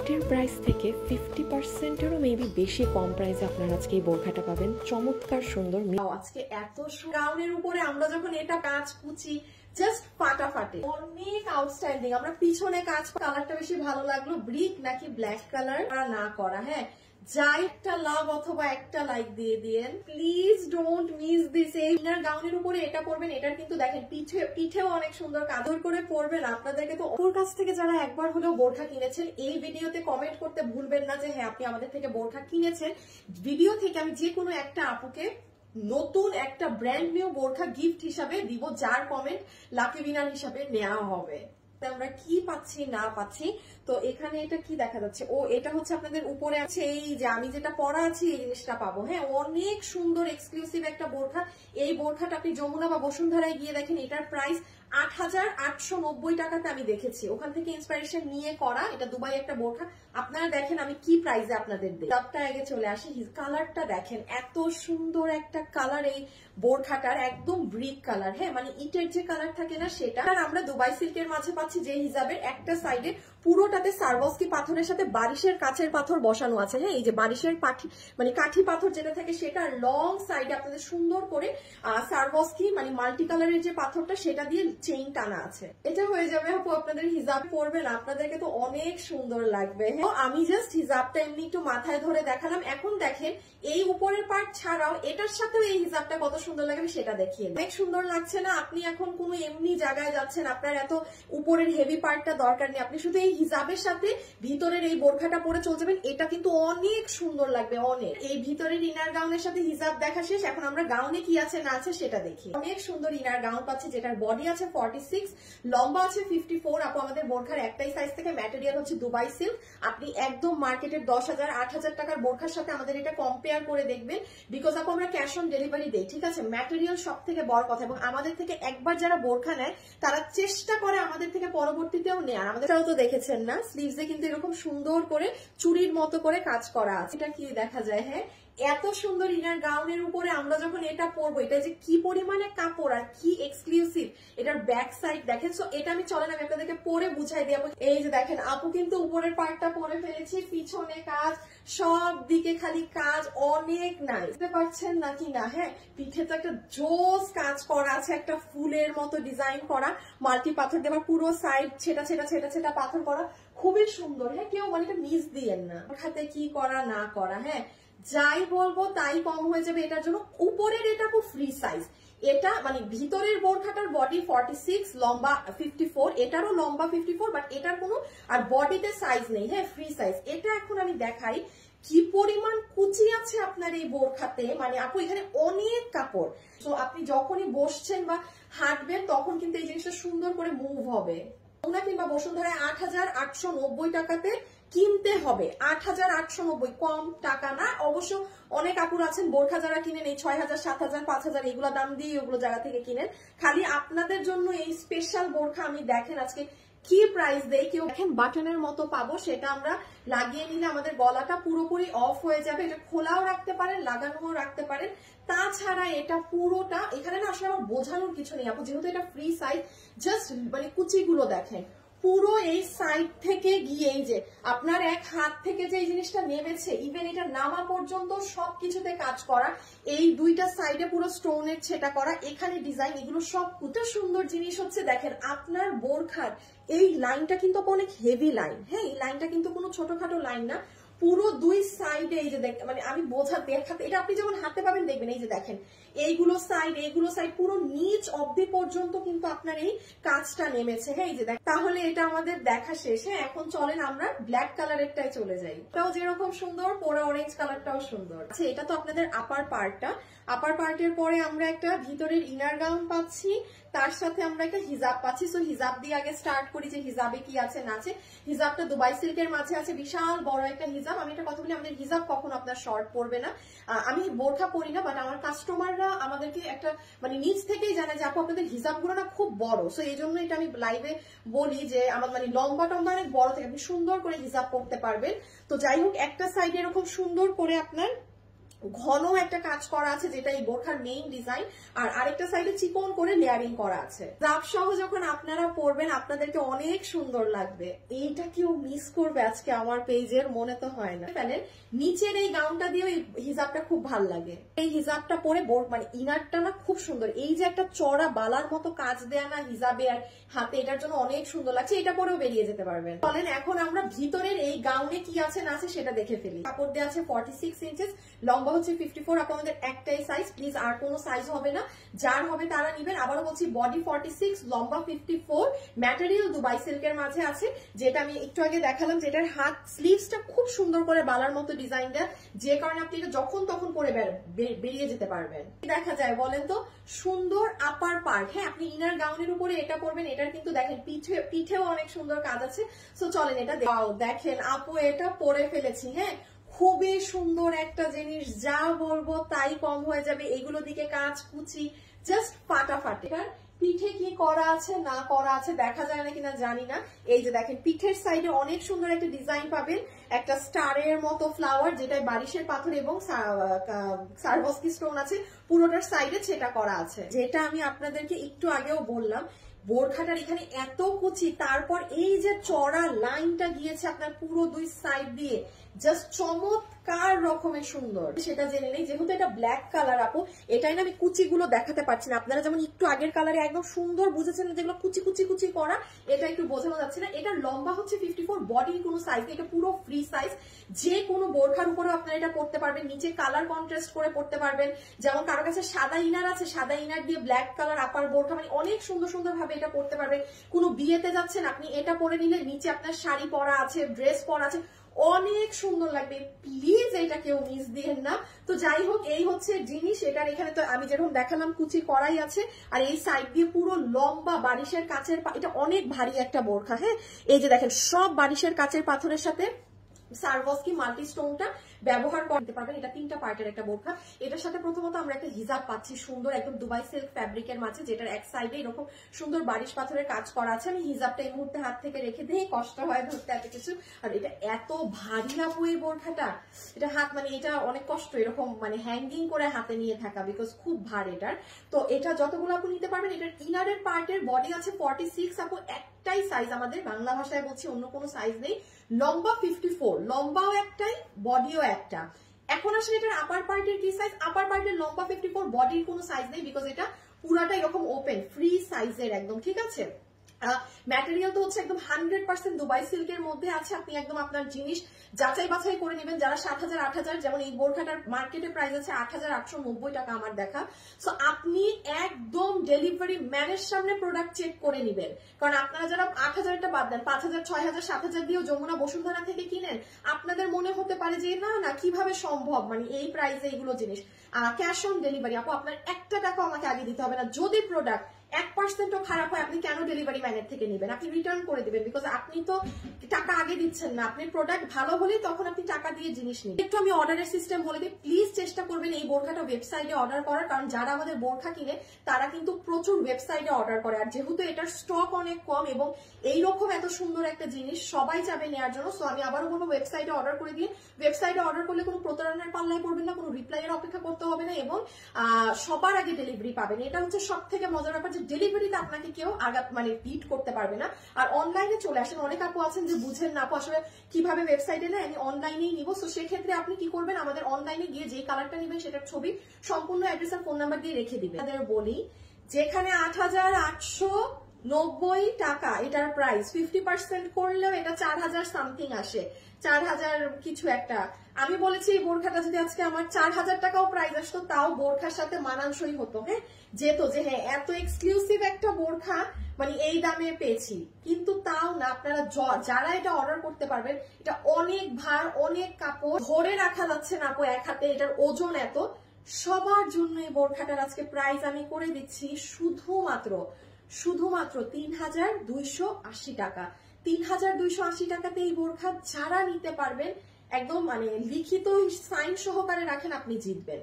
নেটের প্রাইস থেকে 50%-এরও মেবি বেশি কম প্রাইসে আপনারা আজকে এই বোরখাটা পাবেন। চমৎকার সুন্দর। আজকে এত গাউনের উপরে আমরা যখন এটা কাজ কুচি জাস্ট ফাটাফাটি, অনেক আউটস্ট্যান্ডিং। আমরা পিছনে কাজ, কালারটা বেশি ভালো লাগলো ব্রিক নাকি ব্ল্যাক কালার না করা। হ্যাঁ, যাই একটা লাভ অথবা একটা লাইক দিয়ে দিয়েন, প্লিজ ডোন্ট মিস দিস। এই ইনার গাউনের উপরে এটা পরবেন, এটার কিন্তু দেখেন পিঠেও অনেক সুন্দর কাঁধর করে পরবেন। আপনাদেরকে তো ওর কাছ থেকে যারা একবার হলেও বোরখা কিনেছেন, এই ভিডিওতে কমেন্ট করতে ভুলবেন না যে হ্যাঁ আপনি আমাদের থেকে বোরখা কিনেছেন। ভিডিও থেকে আমি যে কোনো একটা আপুকে নতুন একটা ব্র্যান্ড নিউ বোরখা গিফট হিসাবে দিব, যার কমেন্ট লাকি উইনার হিসাবে নেওয়া হবে। আমরা কি পাচ্ছি না পাচ্ছি, তো এখানে এটা কি দেখা যাচ্ছে, ও এটা হচ্ছে আপনাদের উপরে আছে এই যে আমি যেটা পরা আছি এই জিনিসটা পাবো। হ্যাঁ, অনেক সুন্দর এক্সক্লুসিভ একটা বোরখা। এই বোরখাটা আপনি যমুনা বা বসুন্ধরায় গিয়ে দেখেন, এটার প্রাইস ৮,৮৯০ টাকাতে আমি দেখেছি। ওখান থেকে ইন্সপিরেশন নিয়ে করা, এটা দুবাই একটা বোরখা। আপনারা দেখেন আমি কি প্রাইসে আপনাদের দিই। দামটা আগে চলে আসি, কালারটা দেখেন, এত সুন্দর একটা কালার এই বোরখাটার, একদম ব্রিক কালার। হ্যাঁ, মানে ইটের যে কালার থাকে না সেটা। আর আমরা দুবাই সিল্কের মাঝে পাচ্ছি যে হিজাবের একটা সাইডে পুরোটাতে সারবস্কি পাথরের সাথে বারিশের কাচের পাথর বসানো আছে। হ্যাঁ, এই যে বারিশের কাঠি পাথর যেটা থাকে সেটা লং সাইডে আপনাদের সুন্দর করে সারবস্কি মানে মাল্টি কালারের যে পাথরটা সেটা দিয়ে চেইন টানা আছে। এটা হয়ে যাবে আপু আপনাদের হিজাব পরবেন, আপনাদেরকে তো অনেক সুন্দর লাগবে। হ্যাঁ, আমি জাস্ট হিজাবটা এমনি একটু মাথায় ধরে দেখালাম। এখন দেখেন এই উপরের পার্ট ছাড়াও এটার সাথেও এই হিজাবটা কত সুন্দর লাগে সেটা দেখিয়ে। অনেক সুন্দর লাগছে না? আপনি এখন কোনো এমনি জায়গায় যাচ্ছেন, আপনার এত উপরের হেভি পার্টটা দরকার নেই, আপনি শুধু এই হিজাবের সাথে ভিতরের এই বোরখাটা পরে চলে যাবেন, এটা কিন্তু অনেক সুন্দর লাগবে। অনেক এই ভিতরের ইনার গাউনের সাথে হিজাব দেখা শেষ, এখন আমরা গাউনে কি আছে না আছে সেটা দেখি। অনেক সুন্দর ইনার গাউন পাচ্ছি, যেটার বডি আছে 46, লম্বা আছে 54। আপু আমাদের বোরখার একটাই সাইজ থেকে, ম্যাটেরিয়াল হচ্ছে দুবাই সিল্ক। আপনি একদম মার্কেটের 10,000 8,000 টাকার বোরখার সাথে আমাদের এটা কম্পেয়ার করে দেখবেন, বিকজ আপু আমরা ক্যাশ অন ডেলিভারি দেই। ঠিক আছে, ম্যাটেরিয়াল সব থেকে বড় কথা, এবং আমাদের থেকে একবার যারা বোরখা নেয় তারা চেষ্টা করে আমাদের থেকে পরবর্তীতেও নেয়। আমাদেরটাও তো দেখেছেন না, স্লিভসে কিন্তু এরকম সুন্দর করে চুরির মতো করে কাজ করা আছে। এটা কি দেখা যায়? হ্যাঁ, এত সুন্দর ইনার গাউনের উপরে আমরা যখন এটা পরবো, এটা যে কি পরিমাণে কাপড় আর কি এক্সক্লুসিভ। এটার ব্যাক সাইড দেখেন, সো এটা আমি চলেন আমি আপনাদেরকে পরে বুঝাই দিই। এই যে দেখেন আপু কিন্তু উপরের পার্টটা পরে ফেলেছি, পিছনে কাজ, সব দিকে খালি কাজ, অনেক নাই। বুঝতে পারছেন নাকি না? হ্যাঁ, পিঠে তো একটা জোস কাজ করা আছে, একটা ফুলের মতো ডিজাইন করা, মাল্টি পাথর দেওয়া, পুরো সাইড ছেটা ছেটা ছেটা ছেটা পাথর করা, খুবই সুন্দর। হ্যাঁ, কেউ মানে এটা মিস দিয়েন না, হাতে কি করা না করা। হ্যাঁ, যাই বলবো তাই কম হয়ে যাবে এটার জন্য। উপরের এটা খুব ফ্রি সাইজ, এটা মানে ভিতরের বোরখাটার বডি 46, লম্বা 54, এটারও লম্বা 54, বাট এটার কোনো আর বডিতে সাইজ নেই। হ্যাঁ, ফ্রি সাইজ। এটা এখন আমি দেখাই কি পরিমাণ কুচি আছে আপনার এই বোরখাতে। মানে আপু এখানে অনেক কাপড়, তো আপনি যখনই বসছেন বা হাঁটবেন তখন কিন্তু এই জিনিসটা সুন্দর করে মুভ হবে। তোমরা কিংবা বসুন্ধরায় 8,890 টাকাতে কিনতে হবে। 8,890, কম টাকা না। অবশ্য অনেক কাপড় আছেন বোরখা যারা কিনেন এই 6,000 7,000 5,000 এগুলো দাম দিয়ে ওগুলো জায়গা থেকে কিনেন। খালি আপনাদের জন্য এই স্পেশাল বোরখা আমি দেখেন আজকে কি প্রাইস দেই। কেউ দেখেন বাটনের মতো পাবো, সেটা আমরা লাগিয়ে নিলে আমাদের গলাটা পুরোপুরি অফ হয়ে যাবে। এটা খোলাও রাখতে পারেন, লাগানোও রাখতে পারেন। তাছাড়া এটা পুরোটা এখানে না আসলে আমার বোঝানোর কিছু নেই আপু, যেহেতু এটা ফ্রি সাইজ। জাস্ট মানে কুচিগুলো দেখেন, পুরো এই সাইড থেকে গিয়ে এই যে আপনার এক হাত থেকে যে এই জিনিসটা নেমেছে, ইভেন এটা নামা পর্যন্ত সবকিছুতে কাজ করা। এই দুইটা সাইডে পুরো স্টোনের ছেটা করা, এখানে ডিজাইন, এগুলো সব কত সুন্দর জিনিস হচ্ছে। দেখেন আপনার বোরখার এই লাইনটা কিন্তু অনেক হেভি লাইন। হ্যাঁ, এই লাইনটা কিন্তু কোনো ছোটখাটো লাইন না, পুরো দুই সাইডে এই যে মানে আমি দেখাতে, এটা আপনি যখন হাতে পাবেন দেখবেন। এই যে দেখেন এইগুলো সাইড পুরো নিচ অবধি পর্যন্ত কিন্তু আপনার এই কাজটা নেমেছে। হ্যাঁ, এই যে দেখ, তাহলে এটা আমাদের দেখা শেষ। হ্যাঁ, এখন চলেন আমরা ব্ল্যাক কালারেরটাই চলে যাই। এটাও যেরকম সুন্দর, পুরো অরেঞ্জ কালারটাও সুন্দর। আচ্ছা, এটা তো আপনাদের আপার পার্টটা। আপার পার্টের পরে আমরা একটা ভিতরের ইনার গাউন পাচ্ছি, তার সাথে আমরা একটা হিজাব পাচ্ছি। সো হিজাব দিয়ে আগে স্টার্ট করি যে হিজাবে কি আছে না আছে। হিজাবটা দুবাই সিল্কের মাঝে আছে, বিশাল বড় একটা হিজাব। আমি একটা কথা বলি, আমাদের হিজাব কখনো আপনার শর্ট পড়বে না। আমি বোরখা পরি না, বাট আমার কাস্টমাররা আমাদেরকে একটা মানে নিজ থেকেই জানে যে আপু আপনাদের হিজাবগুলো না খুব বড়। সো এই জন্য এটা আমি লাইভে বলি যে আমার মানে লম্বা টম্বা অনেক বড় থেকে আপনি সুন্দর করে হিজাব পড়তে পারবেন। তো যাই হোক, একটা সাইডে এরকম সুন্দর করে আপনার ঘন একটা কাজ করা আছে যেটা এই বোরখার মেইন ডিজাইন, আর আরেকটা সাইডে চিকন করে লেয়ারিং করা আছে। জাপ সহ যখন আপনারা পরবেন আপনাদেরকে অনেক সুন্দর লাগবে। এইটা কেউ মিস করবে আজকে আমার পেজের? মনে তো হয় না। ফেলেন নিচের এই গাউনটা দিয়ে এই হিজাবটা খুব ভাল লাগে। এই হিজাবটা পরে মানে ইনারটা না খুব সুন্দর, এই যে একটা চড়া বালার মতো কাজ দেয়া না হিজাবে আর হাতে, এটার জন্য অনেক সুন্দর লাগছে। এটা পরেও বেরিয়ে যেতে পারবেন। বলেন এখন আমরা ভিতরের এই গাউনে কি আছে না আছে সেটা দেখে ফেলি। কাপড় দেওয়া আছে 46 ইঞ্চেস, লম্বা হচ্ছে 54। আপনাদের একটাই সাইজ, প্লিজ আর কোনো সাইজ হবে না, যার হবে তারা নিবেন। আবারও বলছি বডি 46, লম্বা 54, ম্যাটেরিয়াল দুবাই সিল্কের মাঝে আছে, যেটা আমি একটু আগে দেখালাম। যেটার হাত স্লিভসটা খুব সুন্দর করে বালার মতো ডিজাইনটা, যে কারণে আপনি এটা যখন তখন পরে বেরিয়ে যেতে পারবেন। দেখা যায় বলেন তো, সুন্দর আপার পার্ট। হ্যাঁ, আপনি ইনার গাউনের উপরে এটা পরবেন, এটার কিন্তু দেখেন পিঠেও অনেক সুন্দর কাজ আছে। সো চলেন এটা দেখেন, আপু এটা পরে ফেলেছি। হ্যাঁ, খুবই সুন্দর একটা জিনিস, যা বলবো তাই কম হয়ে যাবে। এগুলো দিকে কাজ কুচি জাস্ট ফাটাফাটি। পিঠে কি করা আছে না করা আছে দেখা যায় না কিনা জানি না। এই যে দেখেন পিঠের সাইডে অনেক সুন্দর একটা ডিজাইন পাবেন, একটা স্টারের মতো ফ্লাওয়ার, যেটা বারিশের পাথর এবং সারভস্কি স্টোন আছে পুরোটার সাইডে সেটা করা আছে। যেটা আমি আপনাদেরকে একটু আগেও বললাম, বোরখাটার এখানে এত কুচি, তারপর এই যে চড়া লাইনটা গিয়েছে আপনার পুরো দুই সাইড দিয়ে, জাস্ট চমৎকার রকমের সুন্দর। সেটা জেনে নেই, যেহেতু এটা ব্ল্যাক কালার আপু, এটাই না আমি কুচিগুলো দেখাতে পারছি না। আপনারা যেমন একটু আগের কালারে একদম সুন্দর বুঝেছেন যেগুলো কুচি কুচি কুচি করা, এটা একটু বোঝানো যাচ্ছে না। এটার লম্বা হচ্ছে 54, বডির কোনো সাইজ নেই, এটা পুরো ফ্রি সাইজ। যে কোনো বোরখার উপরেও আপনারা এটা পরতে পারবেন, নিচে কালার কন্ট্রাস্ট করে পরতে পারবেন। যেমন কারো কাছে সাদা ইনার আছে, সাদা ইনার দিয়ে ব্ল্যাক কালার আপার বোরখা, মানে অনেক সুন্দর সুন্দর ভাবে এটা পরতে পারবেন। কোনো বিয়েতে যাচ্ছেন আপনি এটা পরে নিলে, নিচে আপনার শাড়ি পরা আছে, ড্রেস পরা আছে, অনেক সুন্দর লাগবে। প্লিজ এটা কেউ মিস দিয়েন না। তো যাই হোক, এই হচ্ছে জিনিস। এটার এখানে তো আমি যেরকম দেখালাম কুচি করাই আছে, আর এই সাইড দিয়ে পুরো লম্বা বারিশের কাচের, এটা অনেক ভারী একটা বোরখা। হ্যাঁ, এই যে দেখেন সব বারিশের কাচের পাথরের সাথে সারভস্কি মাল্টি স্টোনটা ব্যবহার করতে পারবেন। এটা 3টা পার্টের একটা বোরখা। এটার সাথে প্রথমত আমরা একটা হিজাব পাচ্ছি সুন্দর একদম দুবাই সিল্ক ফ্যাব্রিকের মাঝে, যেটার এক সাইডে এরকম সুন্দর বারিশ পাথরের কাজ করা আছে। আমি হিজাবটা এই মুহূর্তে হাত থেকে রেখে দিয়ে কষ্ট হয় ধরতে এত কিছু। আর এটা এত ভারী আপু এই বোরখাটা, এটা হাত মানে এটা অনেক কষ্ট এরকম মানে হ্যাঙ্গিং করে হাতে নিয়ে থাকা, বিকজ খুব ভারী এটার। তো এটা যতগুলো আপু নিতে পারবেন। এটার ইনারের পার্টের বডি আছে 46 আপু, একটাই সাইজ আমাদের, বাংলা ভাষায় বলছি, অন্য কোনো সাইজ নেই। লম্বা 54, লম্বাও একটাই, বডিও একটা। এখন আসলে এটার আপার পার্টের কি সাইজ? আপার পার্টের লম্বা 54, বডির কোনো সাইজ নেই, বিকজ এটা পুরাটা এরকম ওপেন ফ্রি সাইজের একদম, ঠিক আছে। ম্যাটেরিয়াল তো হচ্ছে একদম 100% দুবাই সিল্কের মধ্যে আছে। আপনি একদম আপনার জিনিস যাচাই বাছাই করে নেবেন। যারা 7,000 8,000, যেমন এই বোরখাটার মার্কেটে প্রাইস আছে 8,890 টাকা আমার দেখা। সো আপনি একদম ডেলিভারি ম্যানের সামনে প্রোডাক্ট চেক করে নেবেন, কারণ আপনারা যারা 8,000টা বাদ দেন, 5,000 6,000 7,000 দিয়েও যমুনা বসুন্ধরা থেকে কিনেন, আপনাদের মনে হতে পারে যে না না কিভাবে সম্ভব, মানে এই প্রাইসে এইগুলো জিনিস। ক্যাশ অন ডেলিভারি আপু, আপনার 1 টাকাও আমাকে আগে দিতে হবে না। যদি প্রোডাক্ট 1%ও খারাপ হয়, আপনি কেন ডেলিভারি ম্যানের থেকে নেবেন? আপনি রিটার্ন করে দিবেন, বিকজ আপনি তো টাকা আগে দিচ্ছেন না। আপনি প্রোডাক্ট ভালো হলে তখন আপনি টাকা দিয়ে জিনিস নিন। একটু আমি অর্ডারের সিস্টেম বলে দিই, প্লিজ চেষ্টা করবেন এই বোরখাটা ওয়েবসাইটে অর্ডার করার, কারণ যারা আমাদের বোরখা কিনে তারা কিন্তু প্রচুর ওয়েবসাইটে অর্ডার করে। আর যেহেতু এটার স্টক অনেক কম এবং এইরকম এত সুন্দর একটা জিনিস সবাই চাবে নেওয়ার জন্য, সো আমি আবারও বলবো ওয়েবসাইটে অর্ডার করে দিন। ওয়েবসাইটে অর্ডার করলে কোনো প্রতারণার পাল্লায় পড়বেন না, কোনো রিপ্লাইয়ের অপেক্ষা করতে হবে না, এবং সবার আগে ডেলিভারি পাবেন। এটা হচ্ছে সব থেকে মজার ব্যাপার, যে ডেলিভারিতে আপনাকে কেউ মানে বিট করতে পারবে না। আর অনলাইনে চলে আসেন, অনেক আপু আছেন যে বুঝেন না আপু আসলে কিভাবে ওয়েবসাইটে নেয়, আমি অনলাইনেই নিব। সো সেক্ষেত্রে আপনি কি করবেন, আমাদের অনলাইনে গিয়ে যে কালারটা নেবেন সেটার ছবি, সম্পূর্ণ অ্যাড্রেস আর ফোন নাম্বার দিয়ে রেখে দিবেন। তাদের বলি, যেখানে 8,890 টাকা এটার প্রাইস, 50% করলেও এটা 4,000 সামথিং আসে, 4,000 কিছু একটা। আমি বলেছি এই বোরখাটা যদি আজকে আমার 4,000 টাকাও প্রাইস আসতো, তাও বোরখার সাথে মানানসই হতো। হ্যাঁ, যেত যে হ্যাঁ এত এক্সক্লুসিভ একটা বোরখা মানে এই দামে পেয়েছি, কিন্তু তাও না। আপনারা যারা এটা অর্ডার করতে পারবেন, এটা অনেক ভার, অনেক কাপড়, ধরে রাখা যাচ্ছে না আপু এক হাতে, এটার ওজন এত। সবার জন্য এই বোরখাটার আজকে প্রাইস আমি করে দিচ্ছি শুধুমাত্র 3,280 টাকা। 3,280 টাকাতে এই বোরখা যারা নিতে পারবেন, একদম মানে লিখিত সাইন সহকারে রাখেন, আপনি জিতবেন।